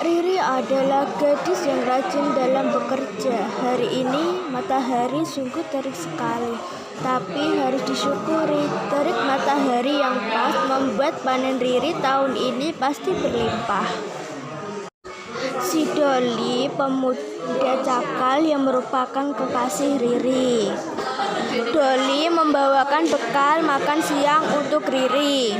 Riri adalah gadis yang rajin dalam bekerja. Hari ini matahari sungguh terik sekali, tapi harus disyukuri terik matahari yang pas membuat panen Riri tahun ini pasti berlimpah. Si Doli, pemuda cakal yang merupakan kekasih Riri. Doli membawakan bekal makan siang untuk Riri.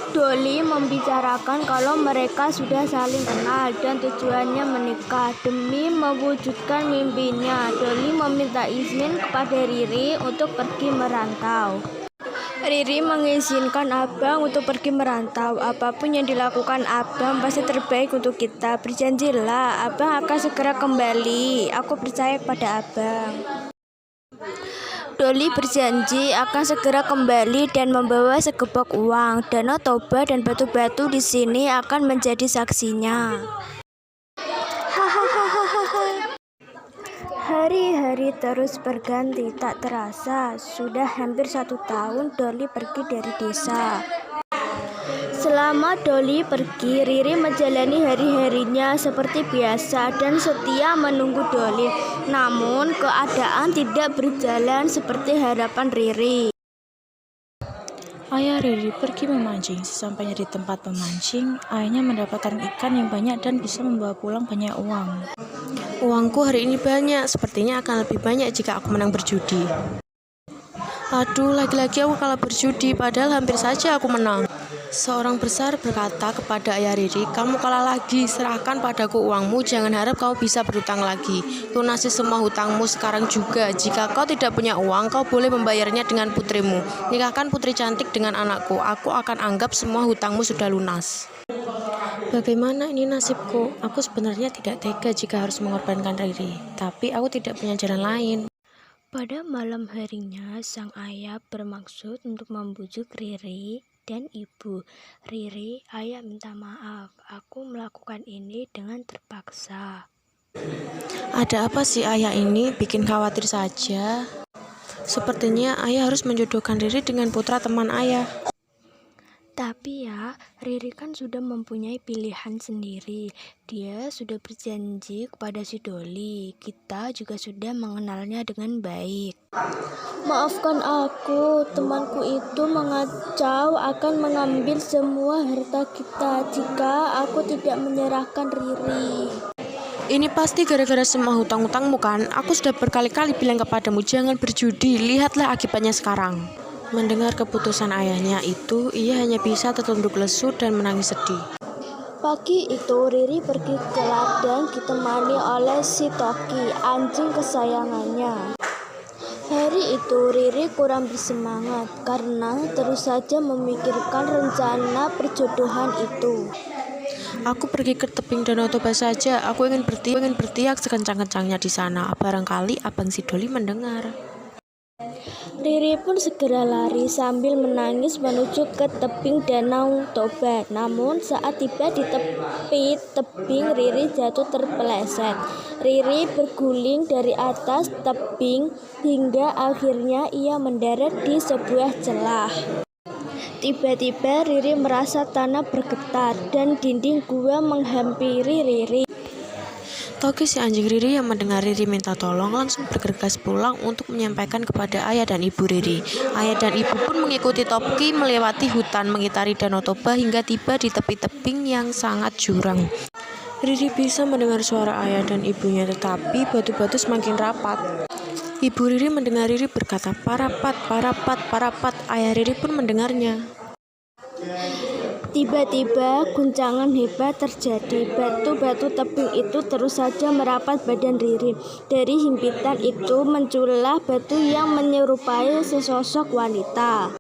Doli membicarakan kalau mereka sudah saling kenal dan tujuannya menikah. Demi mewujudkan mimpinya, Doli meminta izin kepada Riri untuk pergi merantau. Riri mengizinkan abang untuk pergi merantau. Apapun yang dilakukan abang pasti terbaik untuk kita. Berjanjilah, abang akan segera kembali. Aku percaya pada abang. Doli berjanji akan segera kembali dan membawa segebok uang. Danau Toba dan batu-batu di sini akan menjadi saksinya. Hahaha. Hari-hari terus berganti, tak terasa sudah hampir 1 tahun Doli pergi dari desa. Selama Doli pergi, Riri menjalani hari-harinya seperti biasa dan setia menunggu Doli. Namun, keadaan tidak berjalan seperti harapan Riri. Ayah Riri pergi memancing. Sesampainya di tempat memancing, ayahnya mendapatkan ikan yang banyak dan bisa membawa pulang banyak uang. Uangku hari ini banyak, sepertinya akan lebih banyak jika aku menang berjudi. Aduh, lagi-lagi aku kalah berjudi, padahal hampir saja aku menang. Seorang besar berkata kepada ayah Riri, "Kamu kalah lagi, serahkan padaku uangmu, jangan harap kau bisa berhutang lagi. Lunasi semua hutangmu sekarang juga. Jika kau tidak punya uang, kau boleh membayarnya dengan putrimu. Nikahkan putri cantik dengan anakku, aku akan anggap semua hutangmu sudah lunas." Bagaimana ini nasibku? Aku sebenarnya tidak tega jika harus mengorbankan Riri, tapi aku tidak punya jalan lain. Pada malam harinya, sang ayah bermaksud untuk membujuk Riri dan ibu. "Riri, ayah minta maaf, aku melakukan ini dengan terpaksa." Ada apa sih ayah ini? Bikin khawatir saja. Sepertinya ayah harus menjodohkan Riri dengan putra teman ayah. Tapi ya, Riri kan sudah mempunyai pilihan sendiri. Dia sudah berjanji kepada si Doli. Kita juga sudah mengenalnya dengan baik. Maafkan aku, temanku itu mengacau akan mengambil semua harta kita jika aku tidak menyerahkan Riri. Ini pasti gara-gara semua hutang-hutangmu kan? Aku sudah berkali-kali bilang kepadamu jangan berjudi, lihatlah akibatnya sekarang. Mendengar keputusan ayahnya itu, ia hanya bisa tertunduk lesu dan menangis sedih. Pagi itu Riri pergi ke ladang ditemani oleh si Toki, anjing kesayangannya. Hari itu Riri kurang bersemangat karena terus saja memikirkan rencana perjodohan itu. Aku pergi ke tebing Danau Toba saja, aku ingin berteriak sekencang-kencangnya di sana. Barangkali abang si Doli mendengar. Riri pun segera lari sambil menangis menuju ke tebing Danau Toba. Namun saat tiba di tepi tebing, Riri jatuh terpeleset. Riri berguling dari atas tebing hingga akhirnya ia mendarat di sebuah celah. Tiba-tiba Riri merasa tanah bergetar dan dinding gua menghampiri Riri. Toki si anjing Riri yang mendengar Riri minta tolong langsung bergegas pulang untuk menyampaikan kepada ayah dan ibu Riri. Ayah dan ibu pun mengikuti Toki melewati hutan mengitari Danau Toba hingga tiba di tepi tebing yang sangat jurang. Riri bisa mendengar suara ayah dan ibunya, tetapi batu-batu semakin rapat. Ibu Riri mendengar Riri berkata, "Parapat, parapat, parapat." Ayah Riri pun mendengarnya. Tiba-tiba guncangan hebat terjadi. Batu-batu tebing itu terus saja merapat badan Riri. Dari himpitan itu muncullah batu yang menyerupai sesosok wanita.